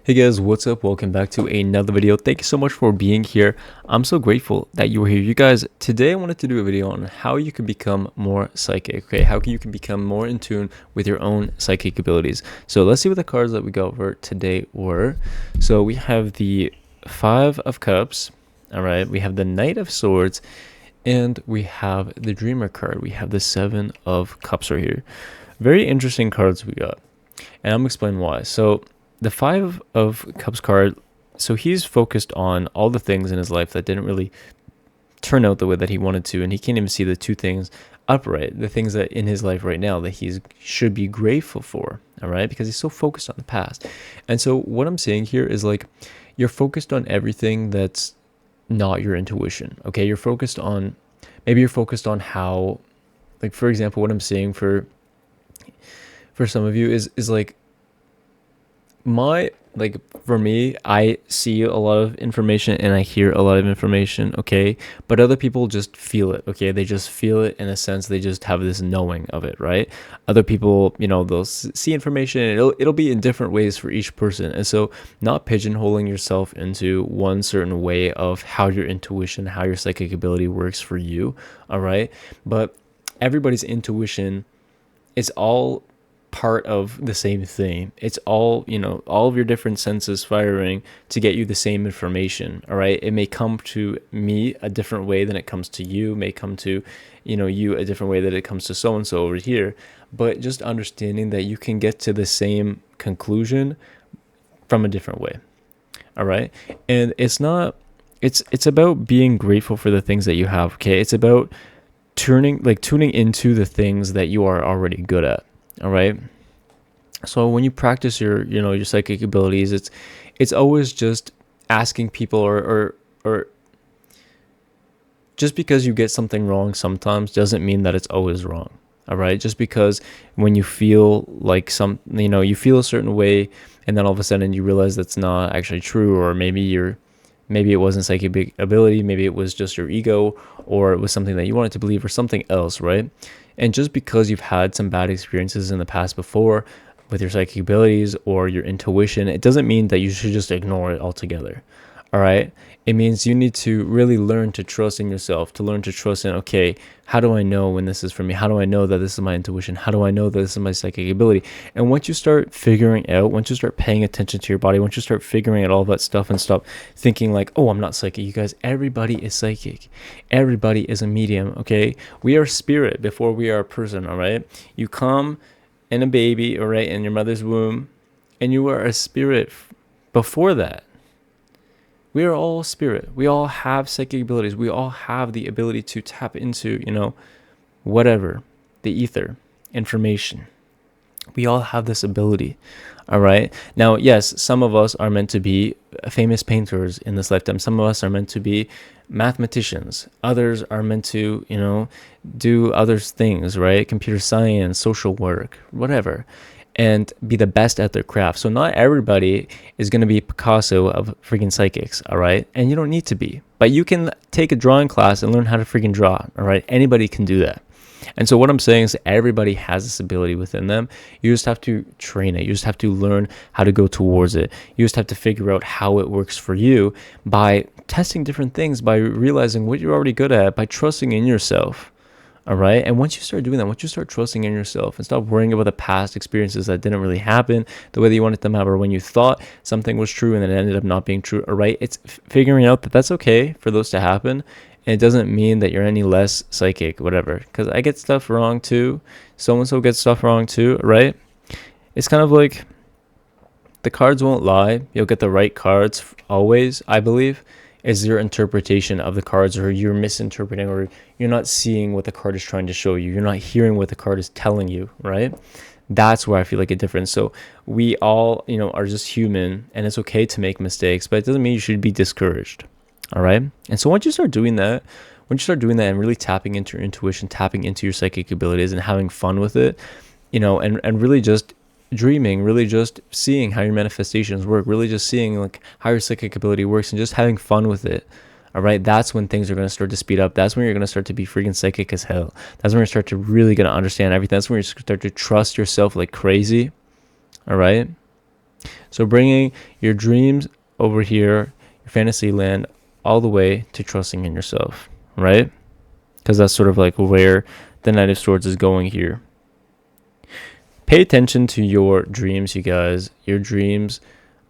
Hey guys, what's up? Welcome back to another video. Thank you so much for being here. I'm so grateful that you were here. You guys, today I wanted to do a video on how you can become more psychic, okay? How you can become more in tune with your own psychic abilities. So let's see what the cards that we got over today were. So we have the Five of Cups, all right? We have the Knight of Swords, and we have the Dreamer card. We have the Seven of Cups right here. Very interesting cards we got, and I'm explaining why. So the Five of Cups card, so he's focused on all the things in his life that didn't really turn out the way that he wanted to, and he can't even see the two things upright, the things that in his life right now that he should be grateful for, all right, because he's so focused on the past. And so what I'm saying here is, like, you're focused on everything that's not your intuition, okay? You're focused on, maybe you're focused on how, like, for example, what I'm saying for some of you is like, for me, I see a lot of information and I hear a lot of information, okay, but other people just feel it, okay? They just feel it in a sense. They just have this knowing of it, right? Other people, they'll see information, and it'll be in different ways for each person. And so not pigeonholing yourself into one certain way of how your intuition, how your psychic ability works for you, all right? But everybody's intuition is all part of the same thing. It's all, all of your different senses firing to get you the same information, all right? It may come to me a different way than it comes to you, may come to, you a different way that it comes to so-and-so over here, but just understanding that you can get to the same conclusion from a different way, all right? And it's about being grateful for the things that you have, okay? It's about tuning into the things that you are already good at. All right. So when you practice your psychic abilities, it's always just asking people, or just because you get something wrong sometimes doesn't mean that it's always wrong. All right. Just because when you feel like you feel a certain way, and then all of a sudden you realize that's not actually true, or maybe it wasn't psychic ability, maybe it was just your ego, or it was something that you wanted to believe, or something else, right? And just because you've had some bad experiences in the past before with your psychic abilities or your intuition, it doesn't mean that you should just ignore it altogether, all right? It means you need to really learn to trust in yourself, to learn to trust in, okay, how do I know when this is for me? How do I know that this is my intuition? How do I know that this is my psychic ability? And once you start figuring out, once you start paying attention to your body, once you start figuring out all that stuff and stop thinking like, oh, I'm not psychic. You guys, everybody is psychic. Everybody is a medium, okay? We are spirit before we are a person, all right? You come in a baby, all right, in your mother's womb, and you are a spirit before that. We are all spirit. We all have psychic abilities. We all have the ability to tap into, whatever, the ether, information. We all have this ability, all right? Now, yes, some of us are meant to be famous painters in this lifetime. Some of us are meant to be mathematicians. Others are meant to, do other things, right? Computer science, social work, whatever, and be the best at their craft. So not everybody is going to be Picasso of freaking psychics, all right? And you don't need to be, but you can take a drawing class and learn how to freaking draw, all right? Anybody can do that. And so what I'm saying is everybody has this ability within them. You just have to train it. You just have to learn how to go towards it. You just have to figure out how it works for you by testing different things, by realizing what you're already good at, by trusting in yourself. All right. And once you start doing that, once you start trusting in yourself and stop worrying about the past experiences that didn't really happen the way that you wanted them to happen, or when you thought something was true and then it ended up not being true. All right. It's figuring out that that's okay for those to happen. And it doesn't mean that you're any less psychic, whatever. Because I get stuff wrong too. So-and-so gets stuff wrong too, right? It's kind of like the cards won't lie. You'll get the right cards always, I believe. Is your interpretation of the cards, or you're misinterpreting, or you're not seeing what the card is trying to show you. You're not hearing what the card is telling you, right? That's where I feel like a difference. So we all, are just human, and it's okay to make mistakes, but it doesn't mean you should be discouraged, all right? And so once you start doing that, and really tapping into your intuition, tapping into your psychic abilities and having fun with it, and really just dreaming, really just seeing how your manifestations work, really just seeing like how your psychic ability works, and just having fun with it, all right? That's when things are going to start to speed up. That's when you're going to start to be freaking psychic as hell. That's when you're start to really going to understand everything. That's when you start to trust yourself like crazy, all right? So bringing your dreams over here, your fantasy land, all the way to trusting in yourself, right? Because that's sort of like where the Knight of Swords is going here. Pay attention to your dreams, you guys. Your dreams,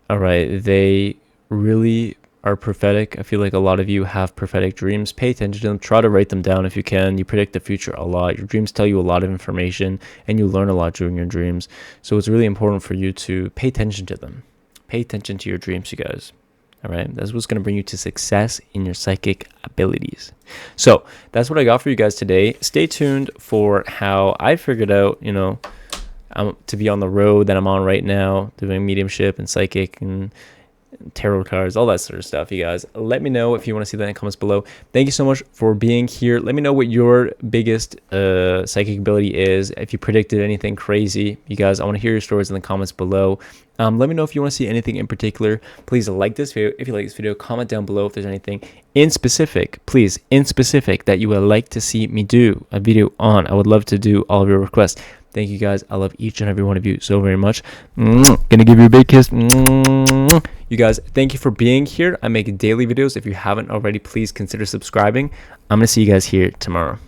all right, they really are prophetic. I feel like a lot of you have prophetic dreams. Pay attention to them. Try to write them down if you can. You predict the future a lot. Your dreams tell you a lot of information, and you learn a lot during your dreams. So it's really important for you to pay attention to them. Pay attention to your dreams, you guys. All right, that's what's going to bring you to success in your psychic abilities. So that's what I got for you guys today. Stay tuned for how I figured out, to be on the road that I'm on right now, doing mediumship and psychic and tarot cards, all that sort of stuff. You guys, let me know if you want to see that in the comments below. Thank you so much for being here. Let me know what your biggest psychic ability is. If you predicted anything crazy, you guys, I want to hear your stories in the comments below. Let me know if you want to see anything in particular. Please like this video. If you like this video, comment down below if there's anything in specific, that you would like to see me do a video on. I would love to do all of your requests. Thank you guys. I love each and every one of you so very much. Gonna give you a big kiss. You guys, thank you for being here. I make daily videos. If you haven't already, please consider subscribing. I'm gonna see you guys here tomorrow.